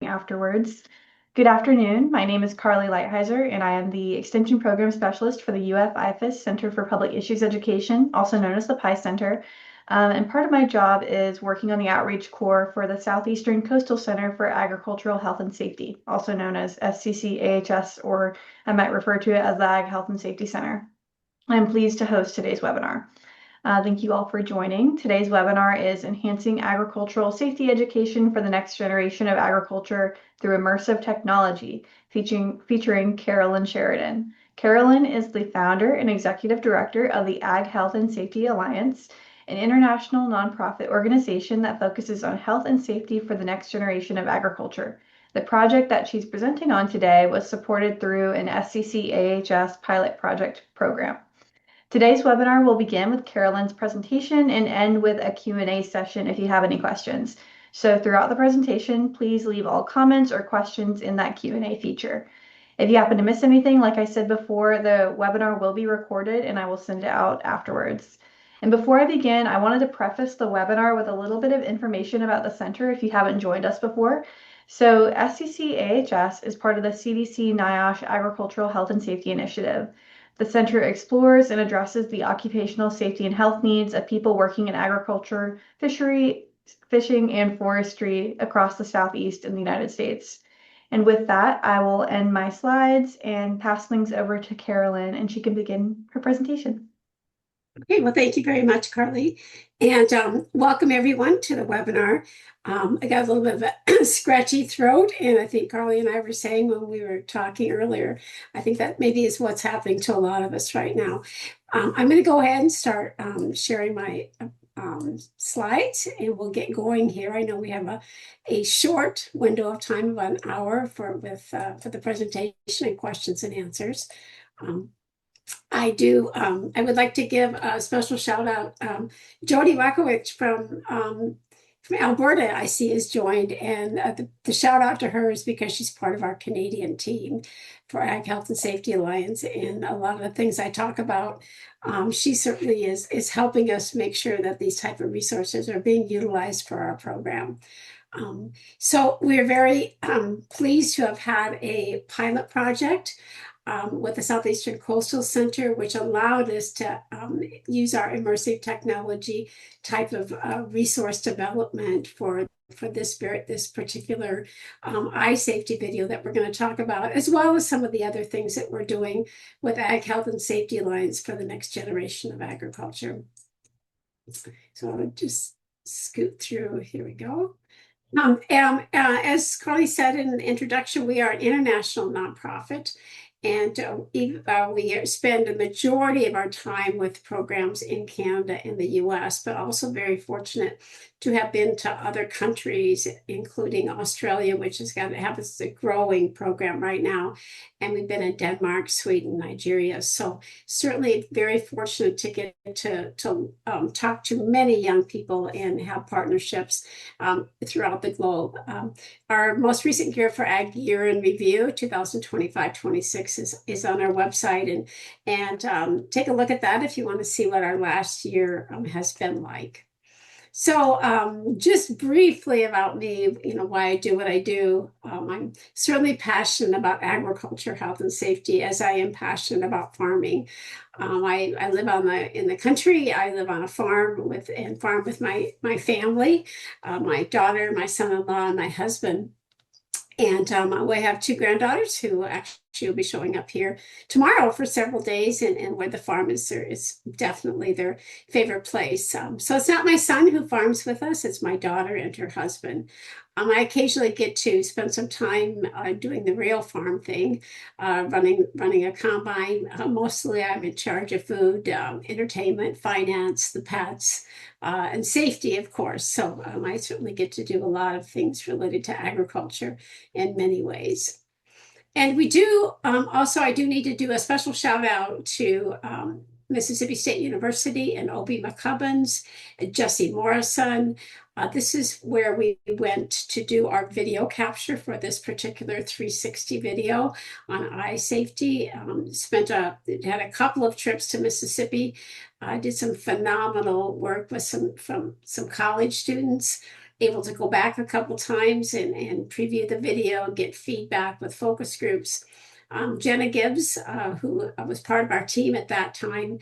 afterwards. Good afternoon. My name is Carly Lighthizer, and I am the Extension Program Specialist for the UF IFAS Center for Public Issues Education, also known as the PI Center. And part of my job is working on the outreach core for the Southeastern Coastal Center for Agricultural Health and Safety, also known as SCC AHS, or I might refer to it as the Ag Health and Safety Center. I'm pleased to host today's webinar. Thank you all for joining. Today's webinar is Enhancing Agricultural Safety Education for the Next Generation of Agriculture through Immersive Technology, featuring Carolyn Sheridan. Carolyn is the founder and executive director of the Ag Health and Safety Alliance, an international nonprofit organization that focuses on health and safety for the next generation of agriculture. The project that she's presenting on today was supported through an SCC AHS pilot project program. Today's webinar will begin with Carolyn's presentation and end with a Q&A session if you have any questions. So throughout the presentation, please leave all comments or questions in that Q&A feature. If you happen to miss anything, like I said before, the webinar will be recorded and I will send it out afterwards. And before I begin, I wanted to preface the webinar with a little bit of information about the center if you haven't joined us before. So SCC AHS is part of the CDC NIOSH Agricultural Health and Safety Initiative. The center explores and addresses the occupational safety and health needs of people working in agriculture, fishery, fishing, and forestry across the Southeast in the United States. And with that, I will end my slides and pass things over to Carolyn, and she can begin her presentation. Okay, well, thank you very much, Carly. And welcome everyone to the webinar. I got a little bit of a scratchy throat, and I think Carly and I were saying when we were talking earlier, I think that maybe is what's happening to a lot of us right now. I'm going to go ahead and start sharing my slides, and we'll get going here. I know we have a short window of time, about an hour for the presentation and questions and answers. I would like to give a special shout out. Jody Rakowicz from Alberta, I see, is joined, and the shout out to her is because she's part of our Canadian team for Ag Health and Safety Alliance, and a lot of the things I talk about, she certainly is helping us make sure that these type of resources are being utilized for our program. So we're very pleased to have had a pilot project with the Southeastern Coastal Center, which allowed us to use our immersive technology type of resource development for this particular eye safety video that we're going to talk about, as well as some of the other things that we're doing with Ag Health and Safety Alliance for the next generation of agriculture. So I'll just scoot through. Here we go. As Carly said in the introduction, we are an international nonprofit. And we spend a majority of our time with programs in Canada and the US, but also very fortunate to have been to other countries, including Australia, which has a growing program right now. And we've been in Denmark, Sweden, Nigeria. So certainly very fortunate to get to talk to many young people and have partnerships throughout the globe. Our most recent Gear for Ag Year in Review, 2025-26, is on our website. And take a look at that if you want to see what our last year has been like. So just briefly about me, why I do what I do. I'm certainly passionate about agriculture, health, and safety, as I am passionate about farming. I live in the country. I live on a farm with my family, my daughter, my son-in-law, and my husband. And we have two granddaughters who actually will be showing up here tomorrow for several days, and where the farm is definitely their favorite place. So it's not my son who farms with us, it's my daughter and her husband. I occasionally get to spend some time doing the real farm thing, running a combine. Mostly I'm in charge of food, entertainment, finance, the pets, and safety, of course. So I certainly get to do a lot of things related to agriculture in many ways. And we do, also, I do need to do a special shout out to Mississippi State University and OP McCubbins, and Jesse Morrison. This is where we went to do our video capture for this particular 360 video on eye safety. Had a couple of trips to Mississippi. I did some phenomenal work with some college students able to go back a couple times and preview the video, get feedback with focus groups. Jenna Gibbs, who was part of our team at that time,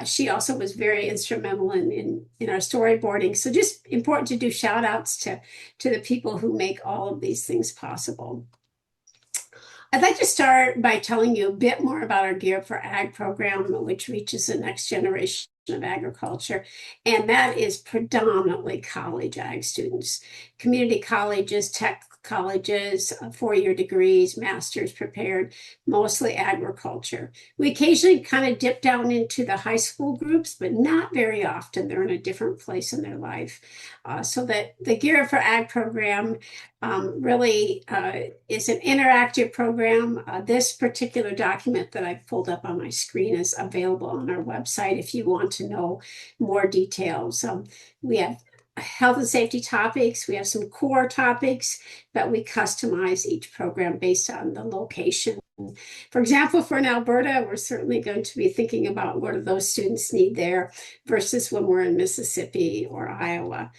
she also was very instrumental in our storyboarding. So just important to do shout outs to the people who make all of these things possible. I'd like to start by telling you a bit more about our Gear Up for Ag program, which reaches the next generation of agriculture, and that is predominantly college ag students, community colleges, tech colleges, four-year degrees, masters prepared, mostly agriculture. We occasionally kind of dip down into the high school groups, but not very often. They're in a different place in their life. So that the Gear Up for Ag program really is an interactive program. This particular document that I've pulled up on my screen is available on our website if you want to know more details. We have health and safety topics. We have some core topics, but we customize each program based on the location. For example, for in Alberta, we're certainly going to be thinking about what do those students need there versus when we're in Mississippi or Iowa.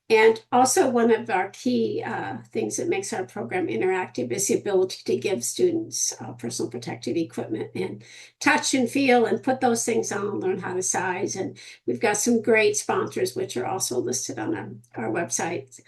And also one of our key things that makes our program interactive is the ability to give students personal protective equipment and touch and feel and put those things on and learn how to size. And we've got some great sponsors, which are also listed on our website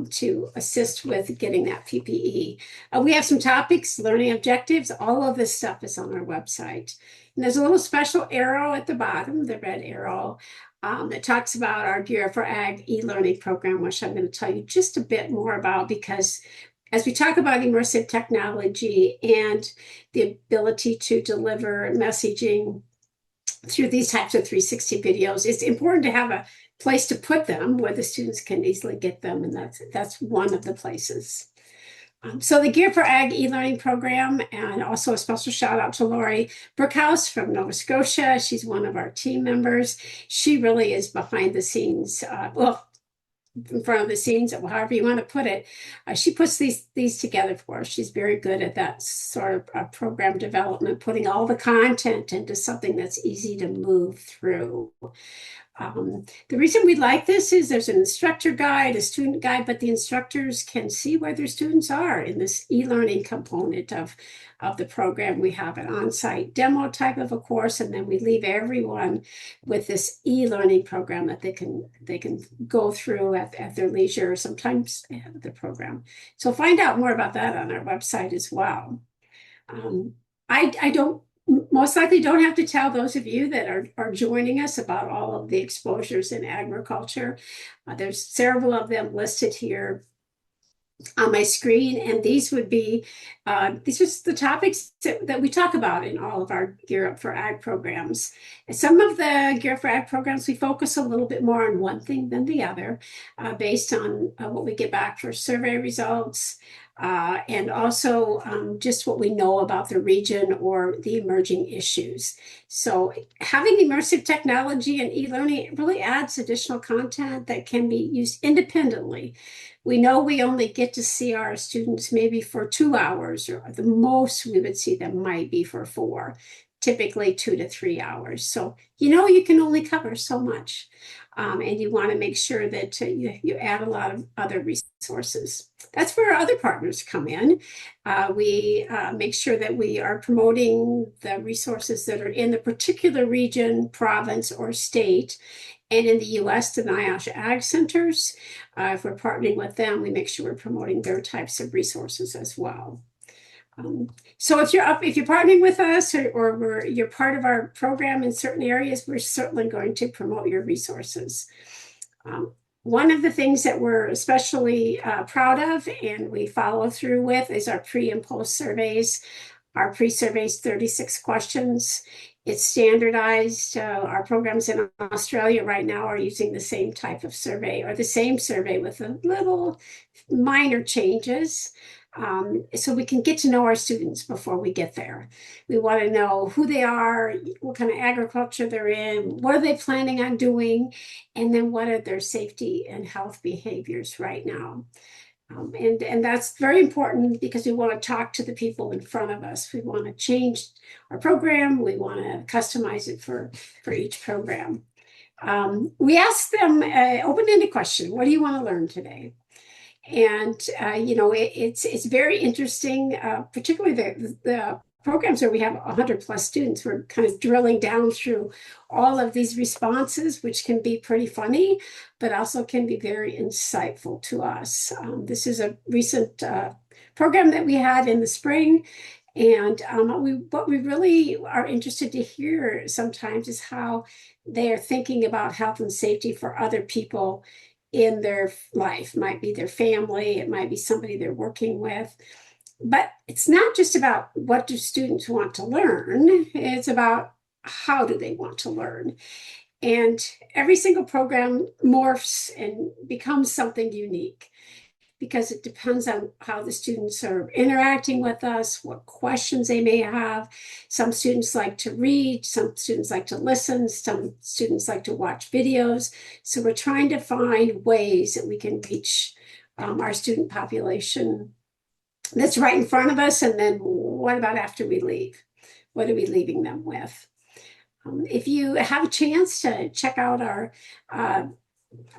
to assist with getting that PPE. We have some topics, learning objectives, all of this stuff is on our website. And there's a little special arrow at the bottom, the red arrow, that talks about our Gear Up for Ag e-learning program, which I'm going to tell you just a bit more about, because as we talk about immersive technology and the ability to deliver messaging through these types of 360 videos, it's important to have a place to put them where the students can easily get them, and that's one of the places. So the Gear for Ag e-learning program, and also a special shout out to Lori Brookhouse from Nova Scotia. She's one of our team members. She really is behind the scenes, in front of the scenes, however you want to put it. She puts these together for us. She's very good at that sort of program development, putting all the content into something that's easy to move through. The reason we like this is there's an instructor guide, a student guide, but the instructors can see where their students are in this e-learning component of the program. We have an on-site demo type of a course, and then we leave everyone with this e-learning program that they can go through at their leisure, or sometimes ahead of the program. So find out more about that on our website as well. I don't most likely don't have to tell those of you that are joining us about all of the exposures in agriculture. There's several of them listed here on my screen, and these would be these are the topics that we talk about in all of our Gear Up for Ag programs. And some of the Gear Up for Ag programs, we focus a little bit more on one thing than the other, based on what we get back for survey results, and also just what we know about the region or the emerging issues. So having immersive technology and e-learning really adds additional content that can be used independently. We know we only get to see our students maybe for 2 hours, or the most we would see them might be for 4, typically 2 to 3 hours. So, you can only cover so much. And you want to make sure that you add a lot of other resources. That's where our other partners come in. We make sure that we are promoting the resources that are in the particular region, province, or state. And in the US, the AHSA Ag Centers, if we're partnering with them, we make sure we're promoting their types of resources as well. So if you're partnering with us, or you're part of our program in certain areas, we're certainly going to promote your resources. One of the things that we're especially proud of and we follow through with is our pre and post surveys. Our pre-survey is 36 questions. It's standardized. Our programs in Australia right now are using the same type of survey, or the same survey with a little minor changes. So we can get to know our students before we get there. We want to know who they are, what kind of agriculture they're in, what are they planning on doing, and then what are their safety and health behaviors right now. And that's very important, because we want to talk to the people in front of us. We want to change our program. We want to customize it for each program. We asked them an open-ended question. What do you want to learn today? And it's very interesting, particularly the programs where we have 100 plus students. We're kind of drilling down through all of these responses, which can be pretty funny, but also can be very insightful to us. This is a recent program that we had in the spring. And what we really are interested to hear sometimes is how they are thinking about health and safety for other people in their life. It might be their family, it might be somebody they're working with. But it's not just about what do students want to learn, it's about how do they want to learn. And every single program morphs and becomes something unique because it depends on how the students are interacting with us, what questions they may have. Some students like to read, some students like to listen, some students like to watch videos. So we're trying to find ways that we can reach our student population that's right in front of us. And then what about after we leave? What are we leaving them with? If you have a chance to check out our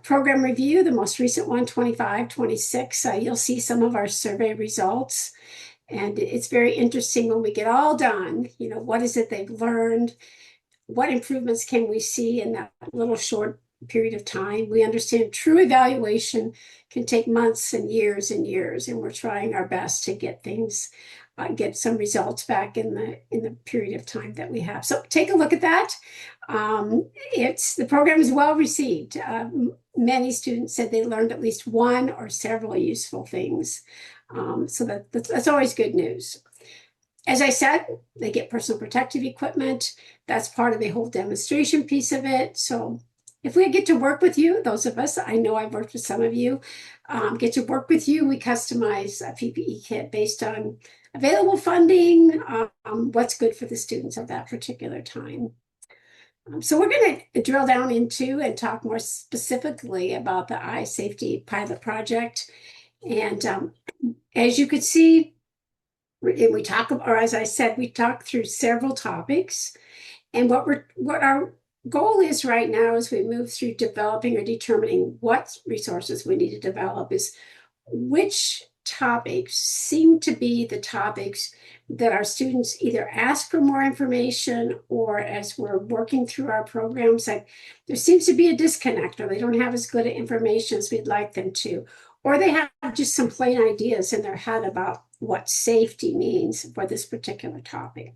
program review, the most recent one, 25, 26, you'll see some of our survey results. And it's very interesting when we get all done, what is it they've learned? What improvements can we see in that little short period of time? We understand true evaluation can take months and years, and we're trying our best to get things, get some results back in the period of time that we have. So take a look at that. The program is well received. Many students said they learned at least one or several useful things. So that's always good news. As I said, they get personal protective equipment. That's part of the whole demonstration piece of it. So if we get to work with you, those of us, I know I've worked with some of you, get to work with you, we customize a PPE kit based on available funding, what's good for the students at that particular time. So we're going to drill down into and talk more specifically about the eye safety pilot project. And as you could see, we talk, or as I said, we talk through several topics. And what our goal is right now as we move through developing or determining what resources we need to develop is which topics seem to be the topics that our students either ask for more information, or as we're working through our programs, like there seems to be a disconnect, or they don't have as good information as we'd like them to, or they have just some plain ideas in their head about what safety means for this particular topic.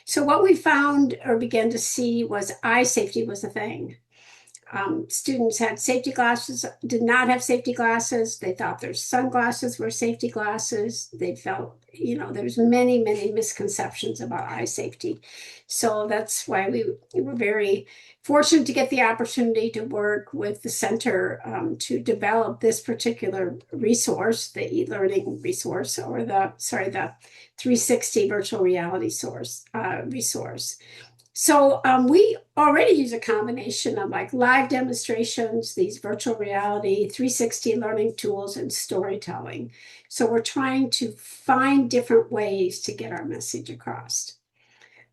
So what we found or began to see was eye safety was a thing. Students had safety glasses, did not have safety glasses. They thought their sunglasses were safety glasses. They felt, there's many, many misconceptions about eye safety. So that's why we were very fortunate to get the opportunity to work with the center to develop this particular resource, the eLearning resource, or the 360 virtual reality resource. So we already use a combination of like live demonstrations, these virtual reality, 360 learning tools, and storytelling. So we're trying to find different ways to get our message across.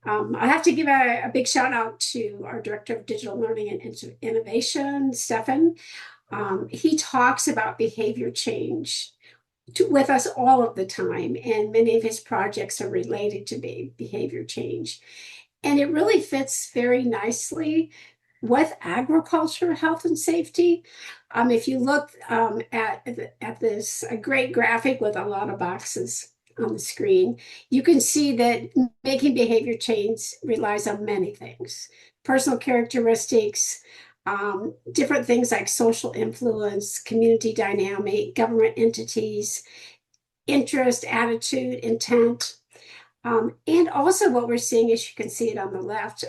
I have to give a big shout out to our Director of Digital Learning and Innovation, Stefan. He talks about behavior change with us all of the time, and many of his projects are related to behavior change. And it really fits very nicely with agriculture, health, and safety. If you look at this a great graphic with a lot of boxes on the screen, you can see that making behavior change relies on many things: personal characteristics, different things like social influence, community dynamic, government entities, interest, attitude, intent. And also what we're seeing, as you can see it on the left,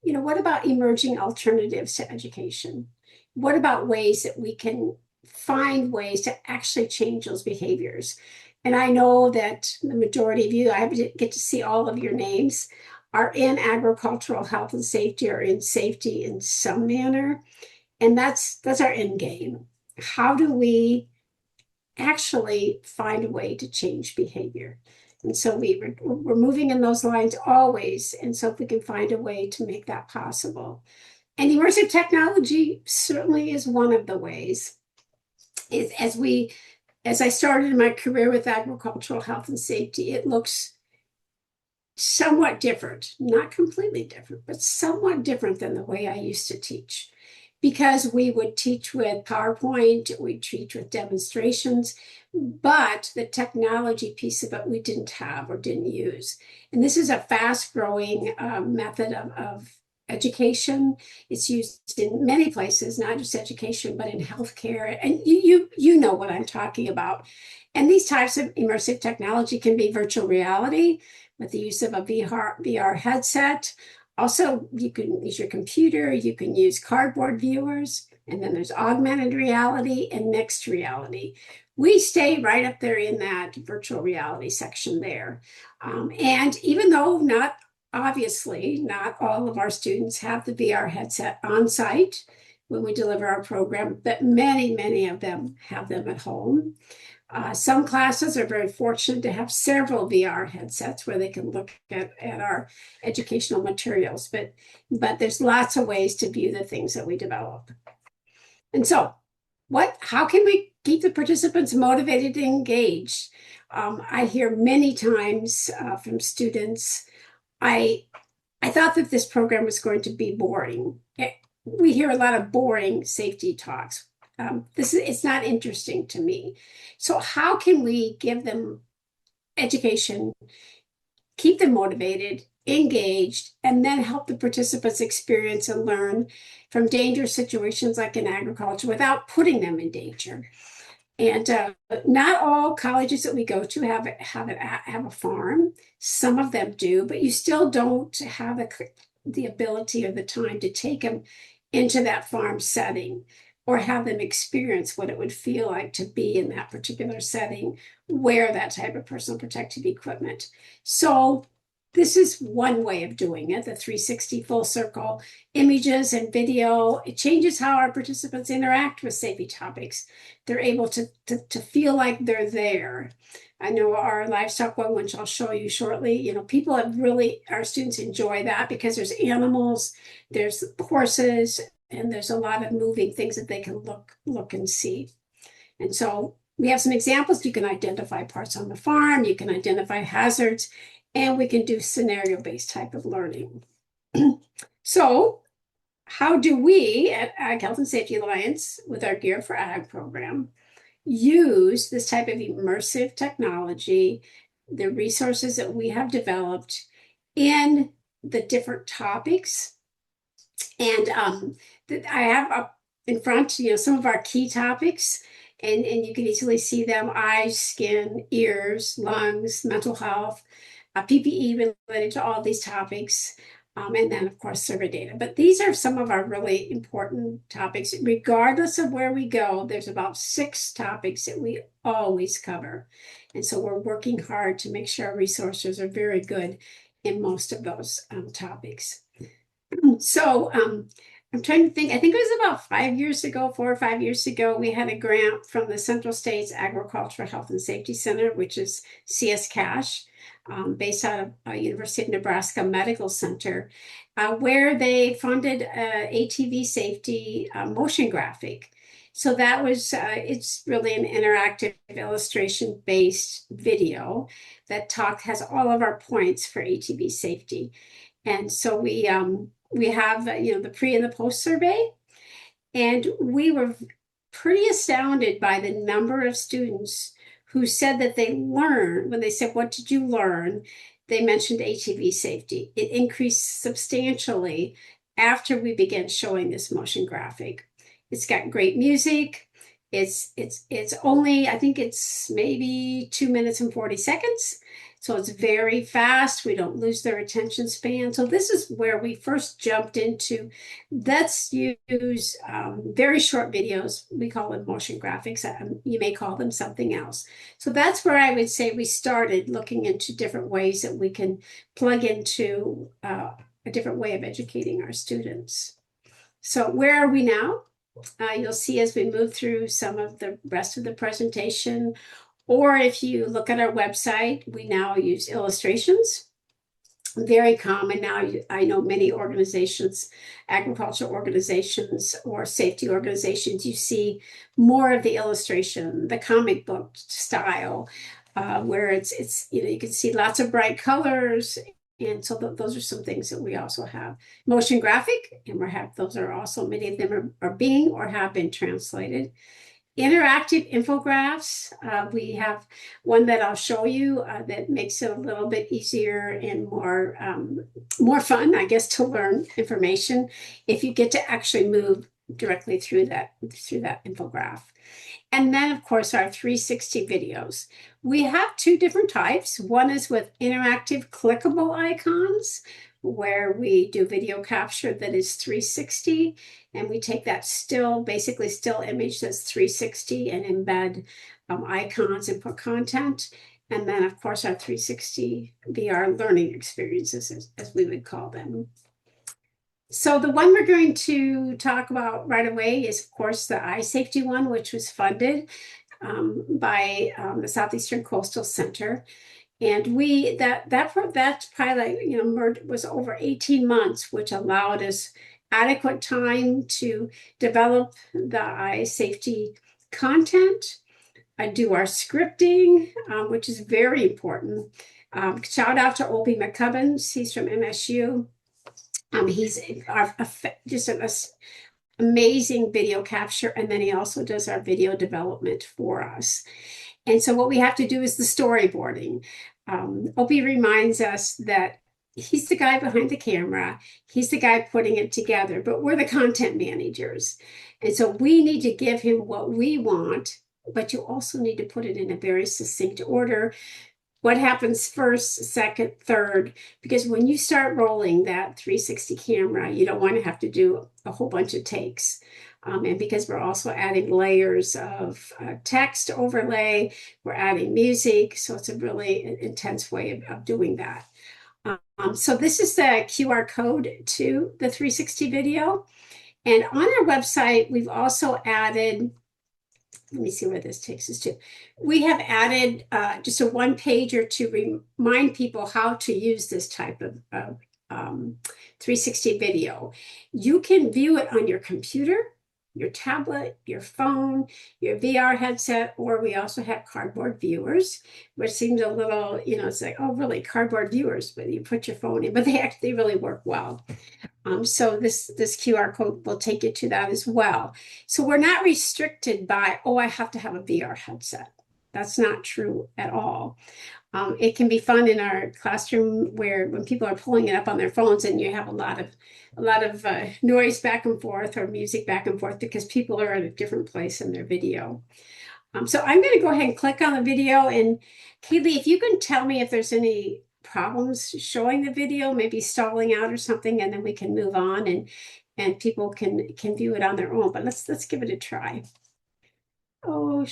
what about emerging alternatives to education? What about ways that we can find ways to actually change those behaviors? And I know that the majority of you, I get to see all of your names, are in agricultural health and safety, or in safety in some manner. And that's our end game. How do we actually find a way to change behavior? And so we're moving in those lines always. And so if we can find a way to make that possible. And immersive technology certainly is one of the ways. As I started my career with agricultural health and safety, it looks somewhat different, not completely different, but somewhat different than the way I used to teach. Because we would teach with PowerPoint, we'd teach with demonstrations, but the technology piece of it we didn't have or didn't use. And this is a fast growing method of education. It's used in many places, not just education, but in healthcare. And you know what I'm talking about. And these types of immersive technology can be virtual reality with the use of a VR headset. Also, you can use your computer, you can use cardboard viewers, and then there's augmented reality and mixed reality. We stay right up there in that virtual reality section there. And even though not all of our students have the VR headset on site when we deliver our program, but many of them have them at home. Some classes are very fortunate to have several VR headsets where they can look at our educational materials, but there's lots of ways to view the things that we develop. And so, how can we keep the participants motivated and engaged? I hear many times from students, I thought that this program was going to be boring. We hear a lot of boring safety talks. It's not interesting to me. So how can we give them education, keep them motivated, engaged, and then help the participants experience and learn from dangerous situations like in agriculture without putting them in danger? And not all colleges that we go to have a farm. Some of them do, but you still don't have the ability or the time to take them into that farm setting or have them experience what it would feel like to be in that particular setting, wear that type of personal protective equipment. So this is one way of doing it, the 360 full circle images and video. It changes how our participants interact with safety topics. They're able to feel like they're there. I know our livestock one, which I'll show you shortly, people our students enjoy that because there's animals, there's horses, and there's a lot of moving things that they can look and see. And so we have some examples. You can identify parts on the farm, you can identify hazards, and we can do scenario-based type of learning. So how do we at Ag Health and Safety Alliance, with our Gear for Ag program, use this type of immersive technology, the resources that we have developed in the different topics? And I have up in front, some of our key topics, and you can easily see them: eyes, skin, ears, lungs, mental health, PPE related to all these topics, and then, of course, survey data. But these are some of our really important topics. Regardless of where we go, there's about 6 topics that we always cover. And so we're working hard to make sure our resources are very good in most of those topics. So I'm trying to think, I think it was about 5 years ago, 4 or 5 years ago, we had a grant from the Central States Agricultural Health and Safety Center, which is CS Cash, based out of University of Nebraska Medical Center, where they funded ATV safety motion graphic. So that was, it's really an interactive illustration-based video that has all of our points for ATV safety. And so we have, the pre and the post survey, and we were pretty astounded by the number of students who said that they learned. When they said, "What did you learn?" they mentioned ATV safety. It increased substantially after we began showing this motion graphic. It's got great music. It's only, I think it's maybe 2 minutes and 40 seconds. So it's very fast. We don't lose their attention span. So this is where we first jumped into, let's use very short videos. We call them motion graphics. You may call them something else. So that's where I would say we started looking into different ways that we can plug into a different way of educating our students. So where are we now? You'll see as we move through some of the rest of the presentation, or if you look at our website, we now use illustrations. very common now. I know many organizations, agricultural organizations or safety organizations, you see more of the illustration, the comic book style, where it's you can see lots of bright colors. And so those are some things that we also have. Motion graphic, and those are also, many of them are being or have been translated. Interactive infographics. We have one that I'll show you that makes it a little bit easier and more fun, I guess, to learn information if you get to actually move directly through that infograph. And then, of course, our 360 videos. We have two different types. One is with interactive clickable icons, where we do video capture that is 360, and we take that basically still image that's 360 and embed icons and put content. And then, of course, our 360 VR learning experiences, as we would call them. So the one we're going to talk about right away is, of course, the eye safety one, which was funded by the Southeastern Coastal Center. And that pilot, was over 18 months, which allowed us adequate time to develop the eye safety content, do our scripting, which is very important. Shout out to OP McCubbins. He's from MSU. He's just an amazing video capture, and then he also does our video development for us. And so what we have to do is the storyboarding. Opie reminds us that he's the guy behind the camera. He's the guy putting it together, but we're the content managers. And so we need to give him what we want, but you also need to put it in a very succinct order. What happens first, second, third, because when you start rolling that 360 camera, you don't want to have to do a whole bunch of takes. And because we're also adding layers of text overlay, we're adding music. So it's a really intense way of doing that. So this is the QR code to the 360 video. And on our website, we've also added, let me see where this takes us to. We have added just a one pager to remind people how to use this type of 360 video. You can view it on your computer, your tablet, your phone, your VR headset, or we also have cardboard viewers, which seems a little, it's like, oh, really, cardboard viewers, but you put your phone in, but they really work well. So this QR code will take you to that as well. So we're not restricted by, oh, I have to have a VR headset. That's not true at all. It can be fun in our classroom where when people are pulling it up on their phones and you have a lot of noise back and forth or music back and forth because people are at a different place in their video. So I'm going to go ahead and click on the video. And Kaylee, if you can tell me if there's any problems showing the video, maybe stalling out or something, and then we can move on and people can view it on their own. But let's give it a try. Oh,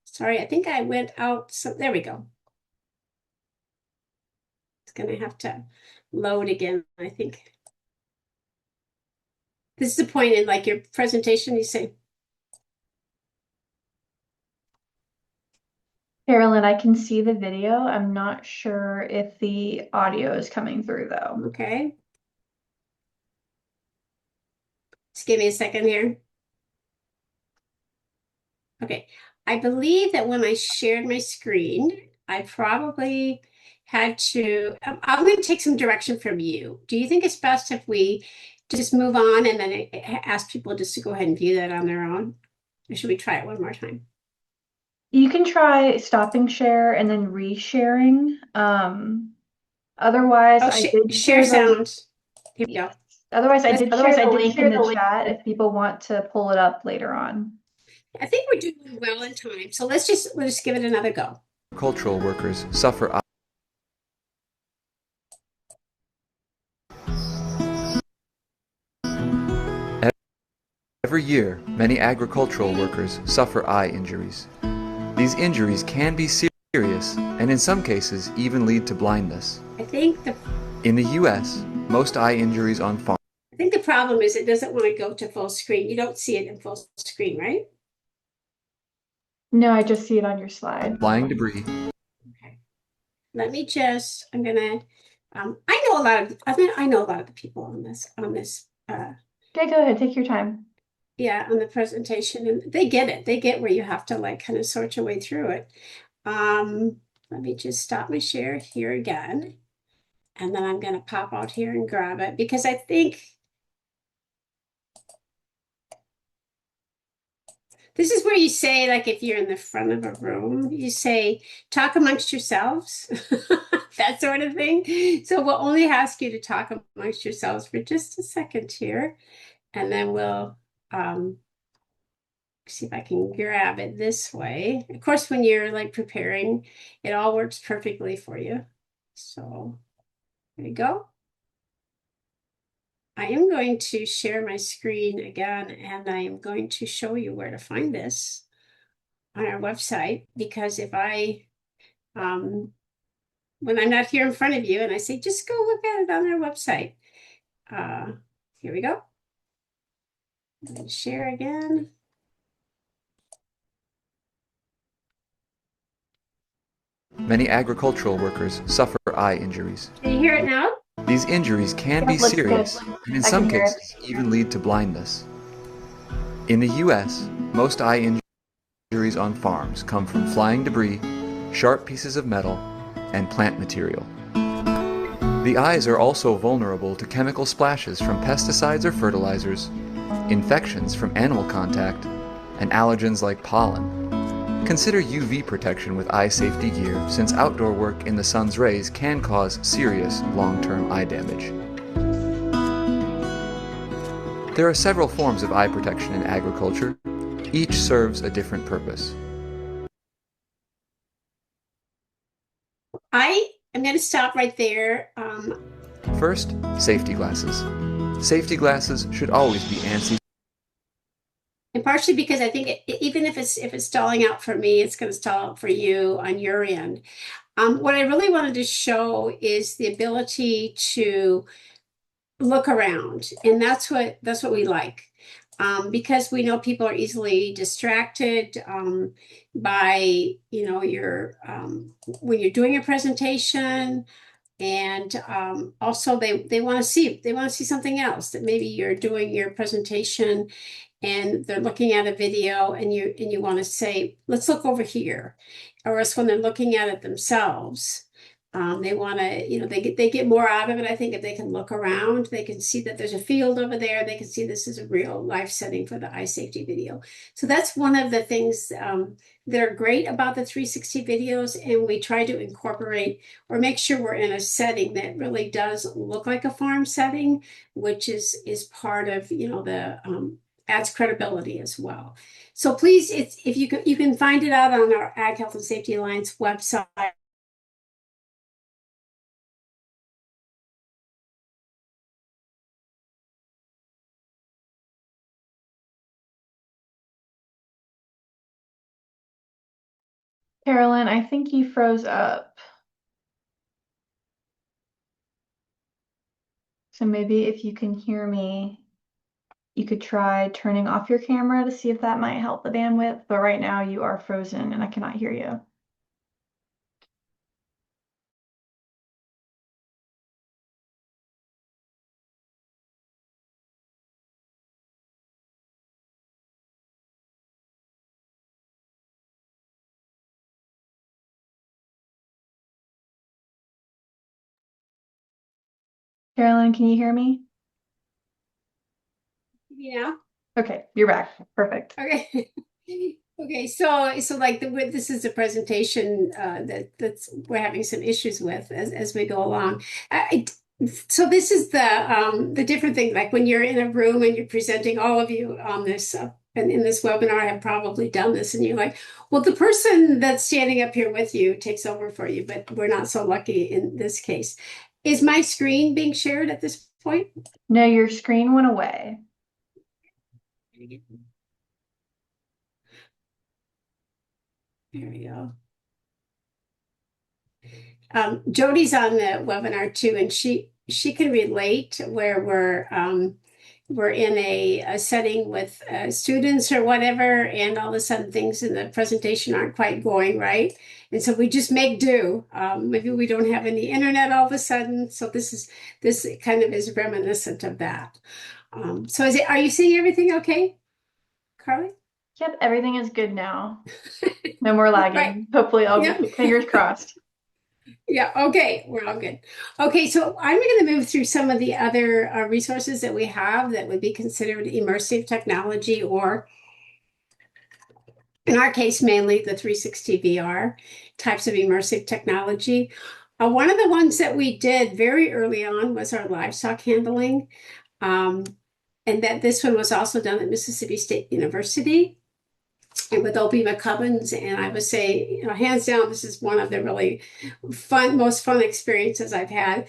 sorry, I think I went out. So there we go. It's going to have to load again, I think. This is the point in like your presentation, you say. Carolyn, I can see the video. I'm not sure if the audio is coming through though. Okay. Just give me a second here. Okay. I believe that when I shared my screen, I probably had to, I'm going to take some direction from you. Do you think it's best if we just move on and then ask people just to go ahead and view that on their own? Or should we try it one more time? You can try stopping share and then resharing. Otherwise, I did share sound. Here we go. Otherwise, I did share the link in the chat if people want to pull it up later on. I think we're doing well in time, so we'll just give it another go. Agricultural workers suffer. Every year, many agricultural workers suffer eye injuries. These injuries can be serious and in some cases even lead to blindness. In the US, most eye injuries on farms. I think the problem is it doesn't want to go to full screen. You don't see it in full screen, right? No, I just see it on your slide. Flying debris, let me just, I'm gonna, I know a lot of, I know a lot of the people on this, Okay, go ahead, take your time. yeah, on the presentation, and they get it. They get where you have to like kind of sort your way through it. Let me just stop my share here again. And then I'm gonna pop out here and grab it because I think this is where you say, like, if you're in the front of a room, you say, talk amongst yourselves, that sort of thing. So we'll only ask you to talk amongst yourselves for just a second here, and then we'll see if I can grab it this way. Of course, when you're like preparing, it all works perfectly for you. So there you go. I am going to share my screen again, and I am going to show you where to find this on our website, because if I, when I'm not here in front of you and I say, just go look at it on our website. Here we go. Share again. Many agricultural workers suffer eye injuries. Can you hear it now? These injuries can be looks serious good. and in I some can hear it. cases even lead to blindness. In the US, most eye injuries on farms come from flying debris, sharp pieces of metal, and plant material. The eyes are also vulnerable to chemical splashes from pesticides or fertilizers, infections from animal contact, and allergens like pollen. Consider UV protection with eye safety gear, since outdoor work in the sun's rays can cause serious long-term eye damage. There are several forms of eye protection in agriculture. Each serves a different purpose. I am going to stop right there. First, safety glasses. Safety glasses should always be ANSI. And partially because I think even if it's stalling out for me, it's going to stall out for you on your end. What I really wanted to show is the ability to look around, and that's what we like. Because we know people are easily distracted by, you know, your when you're doing a presentation, and also they want to see something else, that maybe you're doing your presentation and they're looking at a video and you want to say, let's look over here. Or else when they're looking at it themselves, they want to, you know, they get more out of it. I think if they can look around, they can see that there's a field over there. They can see this is a real life setting for the eye safety video. So that's one of the things that are great about the 360 videos. And we try to incorporate or make sure we're in a setting that really does look like a farm setting, which is part of, you know, the adds credibility as well. So please, if you can find it out on our Ag Health and Safety Alliance website. Carolyn, I think you froze up. So maybe if you can hear me, you could try turning off your camera to see if that might help the bandwidth. But right now you are frozen and I cannot hear you. Carolyn, can you hear me? Yeah. Okay, you're back. Perfect. Okay. Okay. So like this is a presentation that's we're having some issues with as we go along. So this is the different thing. Like when you're in a room and you're presenting, all of you on this and in this webinar have probably done this, and you're like, well, the person that's standing up here with you takes over for you, but we're not so lucky in this case. Is my screen being shared at this point? No, your screen went away. There we go. Jody's on the webinar too, and she can relate where we're we're in a setting with students or whatever, and all of a sudden things in the presentation aren't quite going right. And so we just make do. Maybe we don't have any internet all of a sudden. So this kind of is reminiscent of that. So are you seeing everything okay, Carly? Yep, everything is good now. No more lagging. Right. Hopefully, Yep. fingers crossed. Yeah, okay, we're all good. Okay, so I'm going to move through some of the other resources that we have that would be considered immersive technology, or in our case, mainly the 360 VR types of immersive technology. One of the ones that we did very early on was our livestock handling, and that this one was also done at Mississippi State University and with OP McCubbins. And I would say, you know, hands down, this is one of the really most fun experiences I've had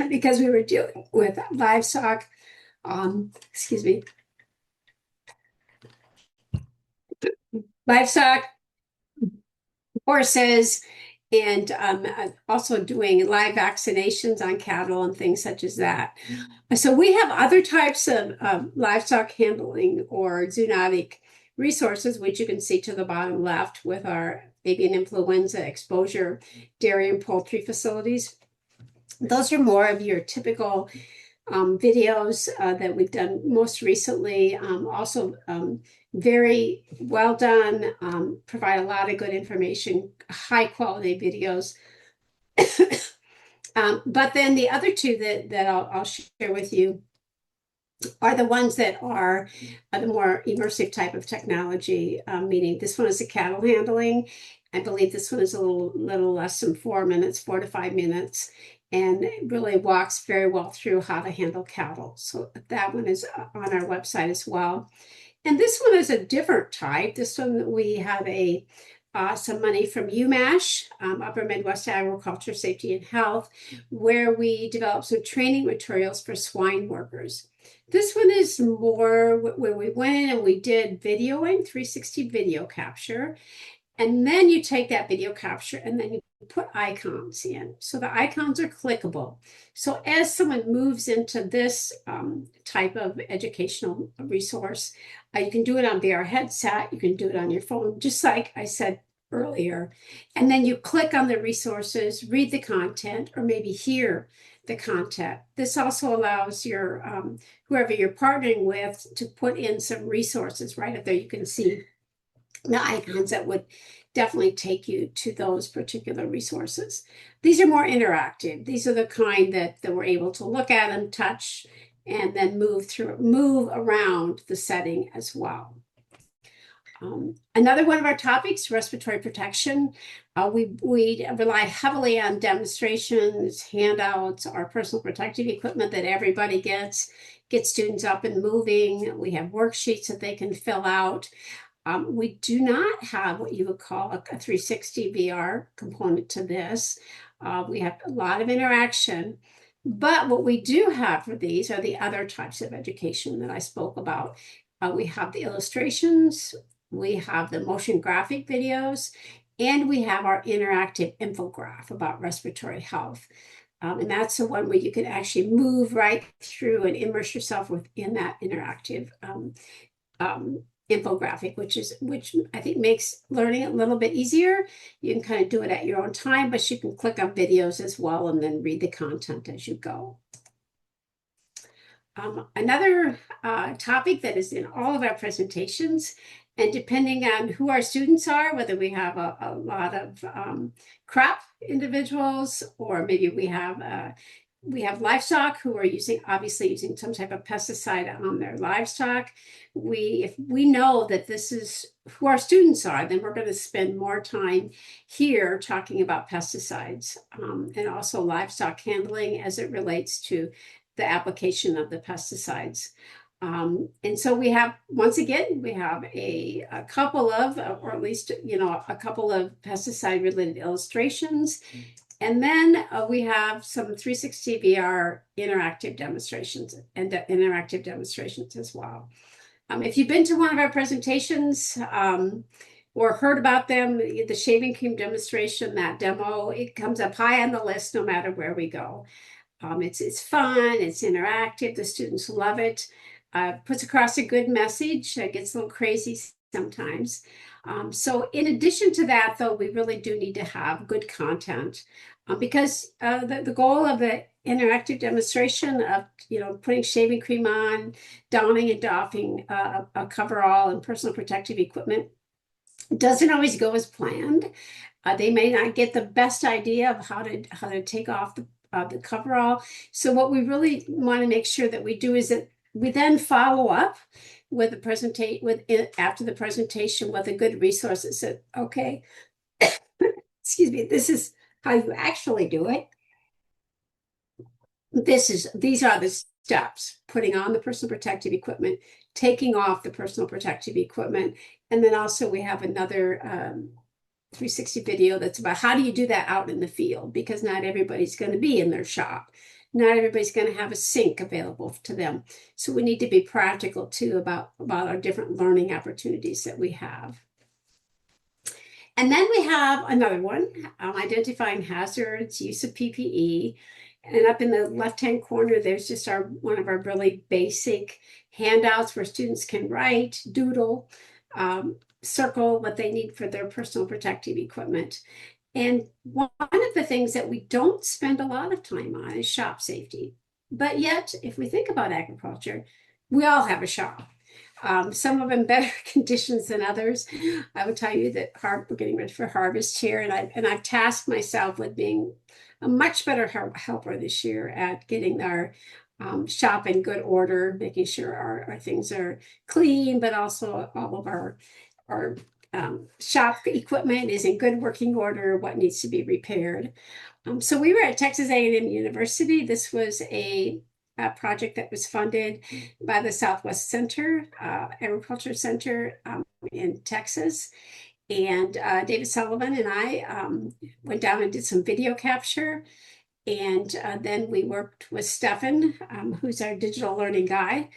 because we were dealing with livestock, excuse me, livestock, horses, and also doing live vaccinations on cattle and things such as that. So we have other types of livestock handling or zoonotic resources, which you can see to the bottom left with our avian influenza exposure dairy and poultry facilities. Those are more of your typical videos that we've done most recently. Also very well done, provide a lot of good information, high quality videos. But then the other two that I'll share with you are the ones that are the more immersive type of technology, meaning this one is the cattle handling. I believe this one is a little less than 4 minutes, 4 to 5 minutes, and it really walks very well through how to handle cattle. So that one is on our website as well. And this one is a different type. This one we have some money from UMash, Upper Midwest Agriculture, Safety and Health, where we developed some training materials for swine workers. This one is more where we went in and we did videoing, 360 video capture. And then you take that video capture and then you put icons in. So the icons are clickable. So as someone moves into this type of educational resource, you can do it on VR headset, you can do it on your phone, just like I said earlier. And then you click on the resources, read the content, or maybe hear the content. This also allows your whoever you're partnering with to put in some resources right up there. You can see the icons that would definitely take you to those particular resources. These are more interactive. These are the kind that we're able to look at and touch and then move around the setting as well. Another one of our topics, respiratory protection. We rely heavily on demonstrations, handouts, our personal protective equipment that everybody gets, get students up and moving. We have worksheets that they can fill out. We do not have what you would call a 360 VR component to this. We have a lot of interaction, but what we do have for these are the other types of education that I spoke about. We have the illustrations, we have the motion graphic videos, and we have our interactive infographic about respiratory health. And that's the one where you can actually move right through and immerse yourself within that interactive infographic, which I think makes learning a little bit easier. You can kind of do it at your own time, but you can click on videos as well and then read the content as you go. Another topic that is in all of our presentations, and depending on who our students are, whether we have a lot of crop individuals, or maybe we have livestock who are obviously using some type of pesticide on their livestock. If we know that this is who our students are, then we're going to spend more time here talking about pesticides and also livestock handling as it relates to the application of the pesticides. And so we have, once again, we have a couple of, or at least, a couple of pesticide related illustrations. And then we have some 360 VR interactive demonstrations and interactive demonstrations as well. If you've been to one of our presentations or heard about them, the shaving cream demonstration, that demo, it comes up high on the list no matter where we go. It's fun, it's interactive, the students love it. puts across a good message. Gets a little crazy sometimes. So in addition to that, though, we really do need to have good content because the goal of the interactive demonstration of, putting shaving cream on, donning and doffing a coverall and personal protective equipment doesn't always go as planned. They may not get the best idea of how to take off the coverall. So what we really want to make sure that we do is that we then follow up with after the presentation with a good resource that said, okay, excuse me, this is how you actually do it. These are the steps: putting on the personal protective equipment, taking off the personal protective equipment, and then also we have another 360 video that's about how do you do that out in the field, because not everybody's going to be in their shop. Not everybody's going to have a sink available to them. So we need to be practical too about our different learning opportunities that we have. And then we have another one, identifying hazards, use of PPE. And up in the left-hand corner, there's just one of our really basic handouts where students can write, doodle, circle what they need for their personal protective equipment. And one of the things that we don't spend a lot of time on is shop safety. But yet, if we think about agriculture, we all have a shop. Some of them better conditions than others. I would tell you that we're getting ready for harvest here, and I've tasked myself with being a much better helper this year at getting our shop in good order, making sure our things are clean, but also all of our shop equipment is in good working order, what needs to be repaired. So we were at Texas A&M University. This was a project that was funded by the Southwest Center, Agriculture Center in Texas. And David Sullivan and I went down and did some video capture. And then we worked with Stefan, who's our digital learning guy,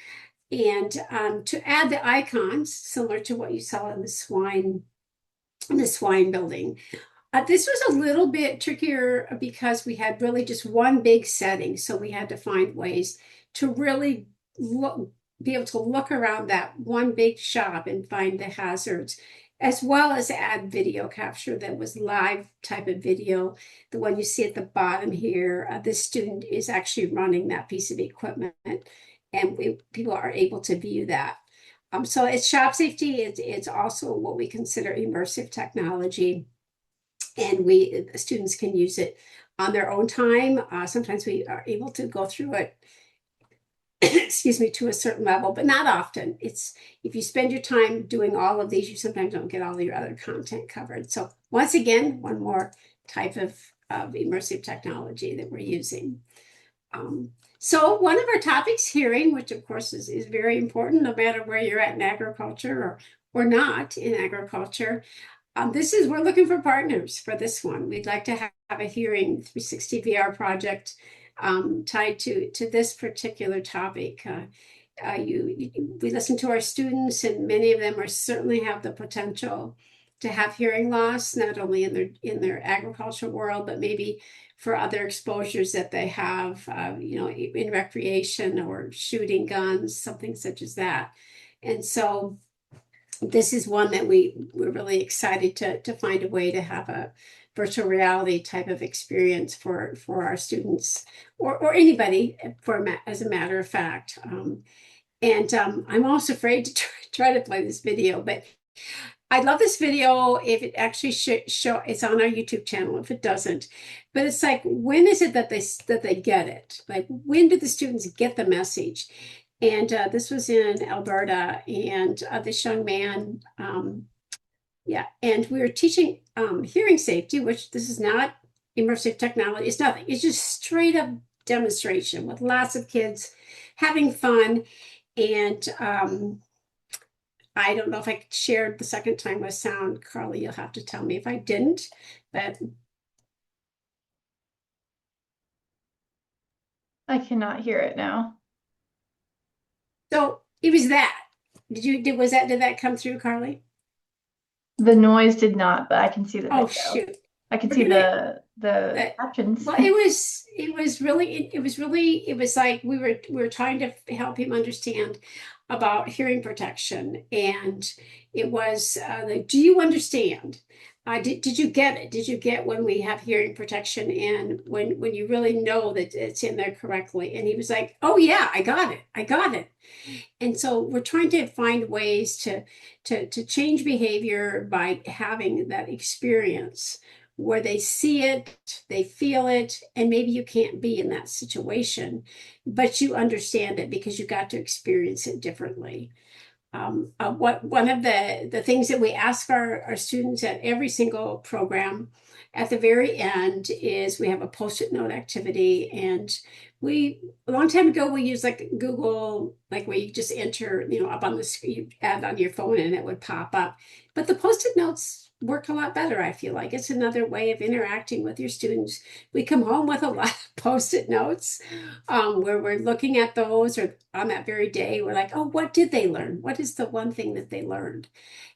and to add the icons similar to what you saw in the swine building. This was a little bit trickier because we had really just one big setting. So we had to find ways to really be able to look around that one big shop and find the hazards, as well as add video capture that was live type of video. The one you see at the bottom here, this student is actually running that piece of equipment, and people are able to view that. So it's shop safety. It's also what we consider immersive technology. And students can use it on their own time. Sometimes we are able to go through it, excuse me, to a certain level, but not often. If you spend your time doing all of these, you sometimes don't get all your other content covered. So once again, one more type of immersive technology that we're using. So one of our topics, hearing, which of course is very important no matter where you're at in agriculture or not in agriculture. We're looking for partners for this one. We'd like to have a hearing 360 VR project tied to this particular topic. We listen to our students, and many of them certainly have the potential to have hearing loss, not only in their agricultural world, but maybe for other exposures that they have, in recreation or shooting guns, something such as that. And so this is one that we're really excited to find a way to have a virtual reality type of experience for our students or anybody as a matter of fact. I'm also afraid to try to play this video, but I love this video if it actually it's on our YouTube channel, if it doesn't. But it's like, when is it that they get it? Like, when do the students get the message? And this was in Alberta, and this young man, and we were teaching hearing safety, which this is not immersive technology. It's nothing. It's just straight up demonstration with lots of kids having fun. And I don't know if I shared the second time with sound. Carly, you'll have to tell me if I didn't, but I cannot hear it now. So it was that. Did that come through, Carly? The noise did not, but I can see the video. Oh, shoot. I can We're see gonna, the captions. well, it was like we were trying to help him understand about hearing protection, and it was like, do you understand? Did you get it? Did you get when we have hearing protection and when you really know that it's in there correctly? And he was like, oh yeah, I got it. I got it. And so we're trying to find ways to change behavior by having that experience where they see it, they feel it, and maybe you can't be in that situation, but you understand it because you got to experience it differently. What one of the things that we ask our students at every single program at the very end is we have a post-it note activity, and we a long time ago we used like Google, like where you just enter, up on the screen, you add on your phone and it would pop up. But the post-it notes work a lot better. I feel like it's another way of interacting with your students. We come home with a lot of post-it notes where we're looking at those, or on that very day, we're like, oh, what did they learn? What is the one thing that they learned?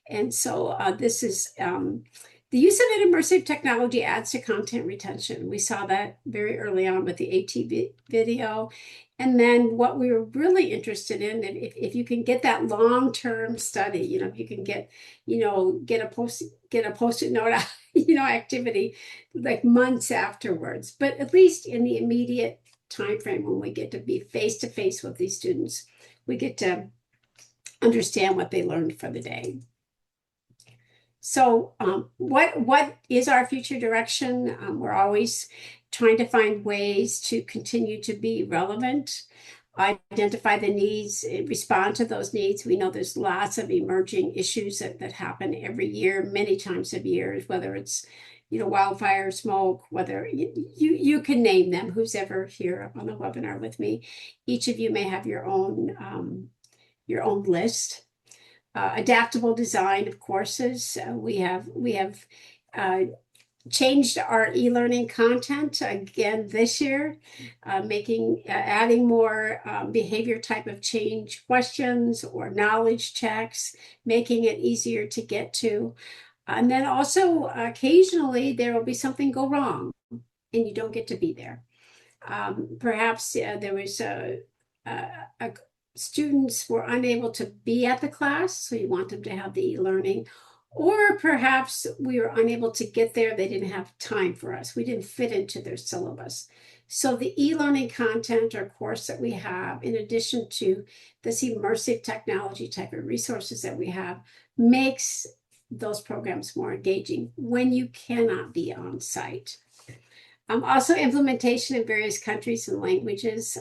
And so this is the use of an immersive technology adds to content retention. We saw that very early on with the AT video. And then what we were really interested in, if you can get that long-term study, if you can get a post-it note, activity like months afterwards, but at least in the immediate time frame when we get to be face to face with these students, we get to understand what they learned for the day. So what is our future direction? We're always trying to find ways to continue to be relevant, identify the needs, respond to those needs. We know there's lots of emerging issues that happen every year, many times of years, whether it's wildfire, smoke, whether you can name them, who's ever here on the webinar with me. Each of you may have your own list. Adaptable design of courses. We have changed our e-learning content again this year, adding more behavior type of change questions or knowledge checks, making it easier to get to. And then also occasionally there will be something go wrong and you don't get to be there. Perhaps there was a students were unable to be at the class, so you want them to have the e-learning, or perhaps we were unable to get there. They didn't have time for us. We didn't fit into their syllabus. So the e-learning content or course that we have, in addition to this immersive technology type of resources that we have, makes those programs more engaging when you cannot be on site. Also implementation in various countries and languages.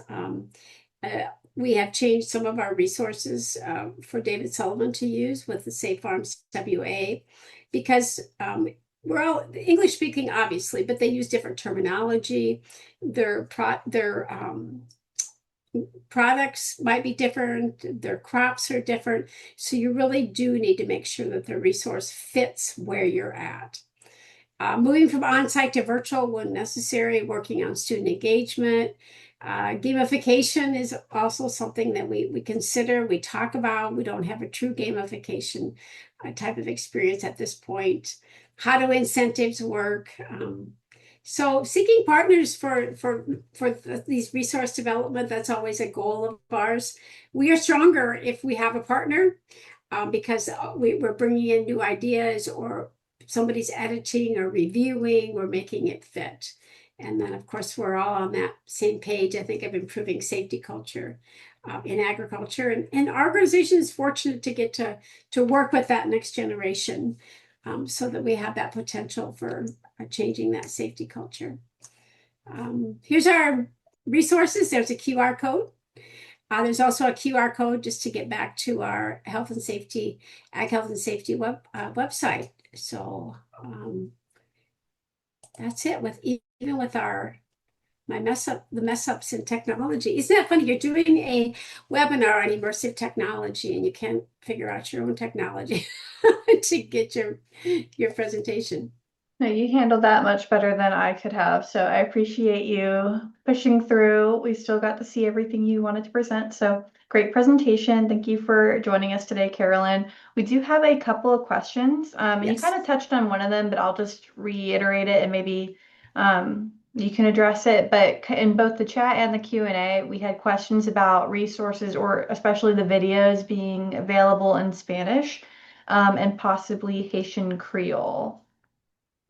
We have changed some of our resources for David Sullivan to use with the Safe Farms WA, because we're all English speaking, obviously, but they use different terminology. Their products might be different. Their crops are different. So you really do need to make sure that the resource fits where you're at. Moving from on-site to virtual when necessary, working on student engagement. Gamification is also something that we consider, we talk about. We don't have a true gamification type of experience at this point. How do incentives work? So seeking partners for these resource development, that's always a goal of ours. We are stronger if we have a partner because we're bringing in new ideas, or somebody's editing or reviewing, we're making it fit. And then, of course, we're all on that same page, I think, of improving safety culture in agriculture. And our organization is fortunate to get to work with that next generation so that we have that potential for changing that safety culture. Here's our resources. There's a QR code. There's also a QR code just to get back to our ag health and safety website. So that's it. Even with the mess ups in technology. Isn't that funny? You're doing a webinar on immersive technology and you can't figure out your own technology to get your presentation. No, you handled that much better than I could have. So I appreciate you pushing through. We still got to see everything you wanted to present. So great presentation. Thank you for joining us today, Carolyn. We do have a couple of questions, and you kind Yes. of touched on one of them, but I'll just reiterate it and maybe you can address it. But in both the chat and the Q&A, we had questions about resources or especially the videos being available in Spanish, and possibly Haitian Creole.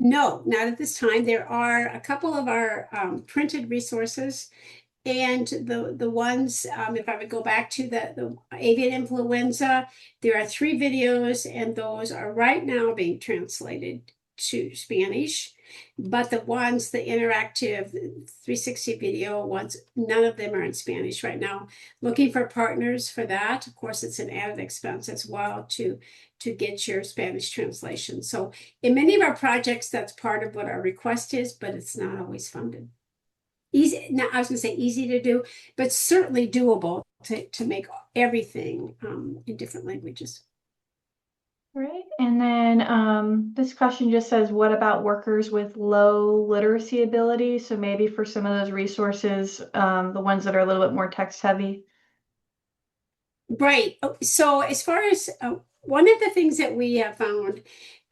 No, not at this time. There are a couple of our printed resources, and the ones, if I would go back to the avian influenza, there are 3 videos, and those are right now being translated to Spanish. But the ones, the interactive 360 video ones, none of them are in Spanish right now. Looking for partners for that. Of course, it's an added expense as well to get your Spanish translation. So in many of our projects, that's part of what our request is, but it's not always funded. Easy, now I was going to say easy to do, but certainly doable to make everything in different languages. Right. And then this question just says, what about workers with low literacy ability? So maybe for some of those resources, the ones that are a little bit more text heavy. Right. So as far as one of the things that we have found,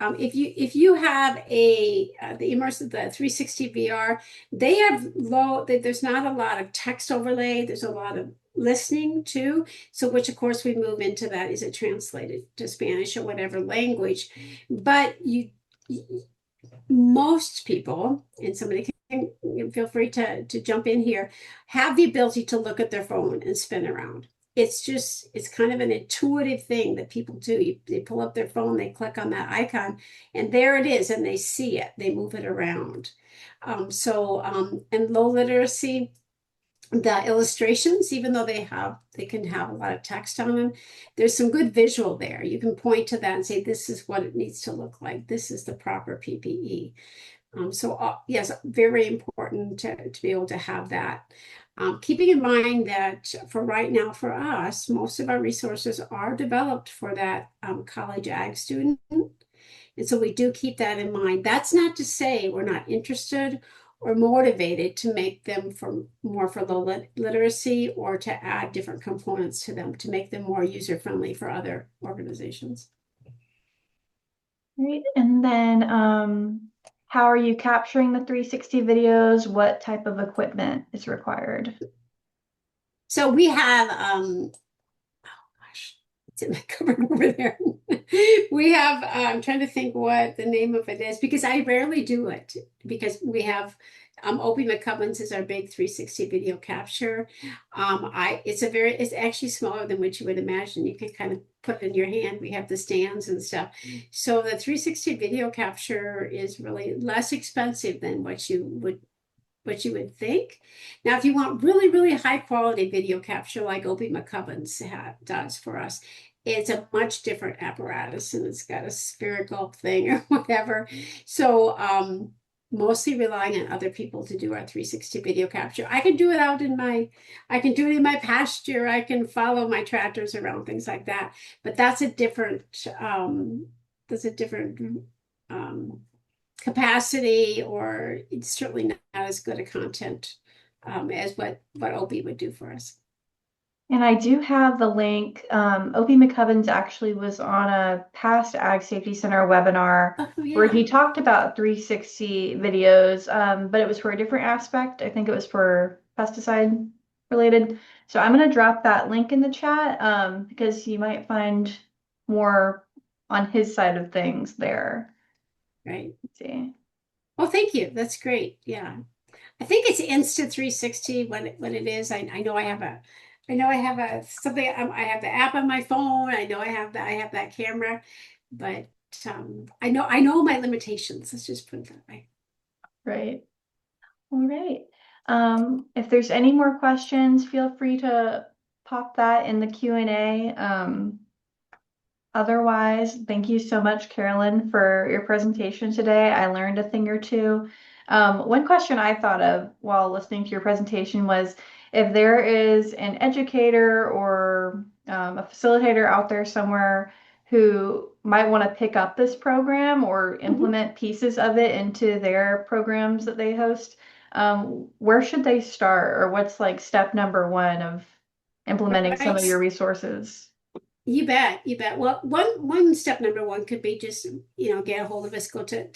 if you have the immersive, the 360 VR, they have low. There's not a lot of text overlay. There's a lot of listening too. So which of course we move into that. Is it translated to Spanish or whatever language? But most people, and somebody can feel free to jump in here, have the ability to look at their phone and spin around. It's kind of an intuitive thing that people do. They pull up their phone, they click on that icon, and there it is, and they see it. They move it around. And low literacy, the illustrations, even though they can have a lot of text on them, there's some good visual there. You can point to that and say, this is what it needs to look like. This is the proper PPE. Yes, very important to be able to have that. Keeping in mind that for right now, for us, most of our resources are developed for that college ag student. And so we do keep that in mind. That's not to say we're not interested or motivated to make them more for low literacy or to add different components to them to make them more user-friendly for other organizations. Right. And then how are you capturing the 360 videos? What type of equipment is required? So we have it's in the cupboard over there. We have, I'm trying to think what the name of it is because I rarely do it because we have OP McCubbins is our big 360 video capture. It's actually smaller than what you would imagine. You can kind of put it in your hand. We have the stands and stuff. So the 360 video capture is really less expensive than what you would think. Now, if you want really, really high quality video capture like OP McCubbins does for us, it's a much different apparatus and it's got a spherical thing or whatever. So mostly relying on other people to do our 360 video capture. I can do it in my pasture. I can follow my tractors around, things like that. But that's a different capacity, or it's certainly not as good a content as what OP would do for us. And I do have the link. OP McCubbins actually was on a past Ag Safety Center webinar where he talked about 360 videos, but it was for a different aspect. I think it was for pesticide related. So I'm going to drop that link in the chat because you might find more on his side of things there. Right. Let's see. Well, thank you. That's great. Yeah. I think it's Insta 360 when it is. I know I have something. I have the app on my phone. I know I have that camera, but I know my limitations. Let's just put it that way. Right. All right. If there's any more questions, feel free to pop that in the Q&A. Otherwise, thank you so much, Carolyn, for your presentation today. I learned a thing or two. One question I thought of while listening to your presentation was if there is an educator or a facilitator out there somewhere who might want to pick up this program or implement pieces of it into their programs that they host, where should they start, or what's like step number one of implementing some of Right. your resources? You bet, you bet. Well, one step number one could be just, get a hold of us, go to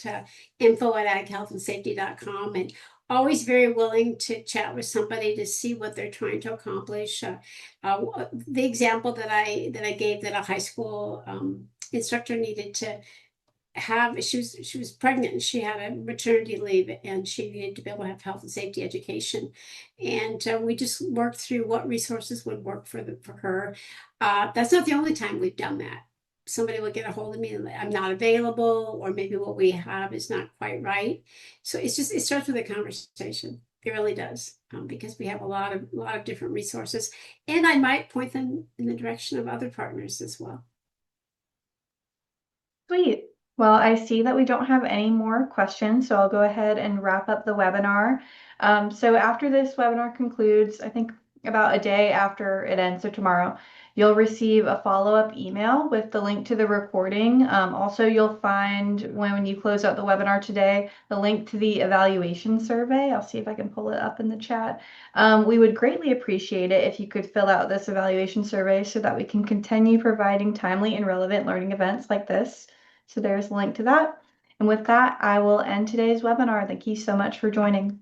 info@aghealthandsafety.com, and always very willing to chat with somebody to see what they're trying to accomplish. The example that I gave, that a high school instructor needed to have, she was pregnant and she had a maternity leave, and she needed to be able to have health and safety education, and we just worked through what resources would work for her. That's not the only time we've done that. Somebody will get a hold of me and I'm not available, or maybe what we have is not quite right. So it starts with a conversation. It really does, because we have a lot of different resources, and I might point them in the direction of other partners as well. Sweet. Well, I see that we don't have any more questions, so I'll go ahead and wrap up the webinar. So after this webinar concludes, I think about a day after it ends, so tomorrow, you'll receive a follow-up email with the link to the recording. Also, you'll find when you close out the webinar today, the link to the evaluation survey. I'll see if I can pull it up in the chat. We would greatly appreciate it if you could fill out this evaluation survey so that we can continue providing timely and relevant learning events like this. So there's a link to that. And with that, I will end today's webinar. Thank you so much for joining.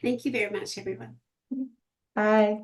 Thank you very much, everyone. Bye.